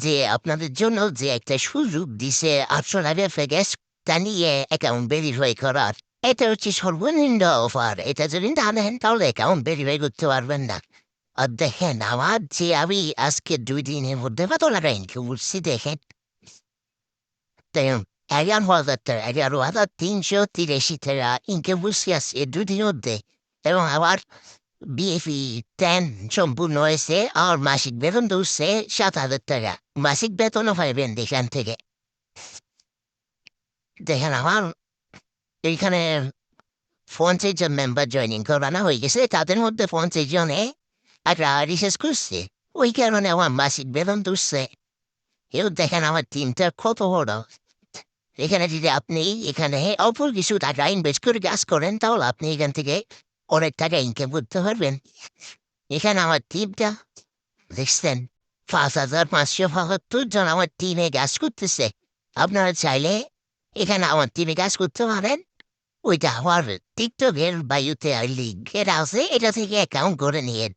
যে আপনাদের জন্য যে একটা সুযোগ দিছে ৮০০ টাকা ফেগেস তা নিয়ে অ্যাকাউন্ট ভেরিফাই করার। এটা হচ্ছে সর্বনিম্ন অফার। এটা যদি না নেন তাহলে অ্যাকাউন্ট ভেরিফাই করতে পারবেন না। আর দেখেন আমার যে আমি আজকে ২ দিনের মধ্যে কত টাকা ইনকাম করছি দেখেন। দেখুন ১১,০০০ টাকা ১১,৩৮৩ টাকা ইনকাম করছি আজকে ২ দিনের মধ্যে। এবং আমার বিএফি 10 সম্পূর্ণ হয়েছে। আর মাসিক বেতন ধরছে ৭,০০০ টাকা। মাসিক বেতনও পাইবেন এখান থেকে। দেখেন আমার এইখানে ৫০ জন মেম্বার জয়েনিং করানো হয়ে গেছে। তাদের মধ্যে ৫০ জনে একটা রিসার্চ করছে। ওই কারণে আমার মাসিক বেতন ধরছে। এও দেখেন আমার টিমটা কত বড়। এখানে যদি আপনি এখানে অল্প কিছু টাকা ইনভেস্ট করে কাজ করেন তাহলে আপনি এখান থেকে অনেক টাকা ইনকাম করতে পারবেন। এখানে আমার টিমটা দেখছেন ৫,৫৭৫ জন আমার টিমে কাজ করতেছে। আপনারা চাইলে এখানে আমার টিমে কাজ করতে পারেন। ওইটা আমার টিকটকের বায়ুতে লিঙ্ক এটা আছে, এটা থেকে অ্যাকাউন্ট করে নিয়েন।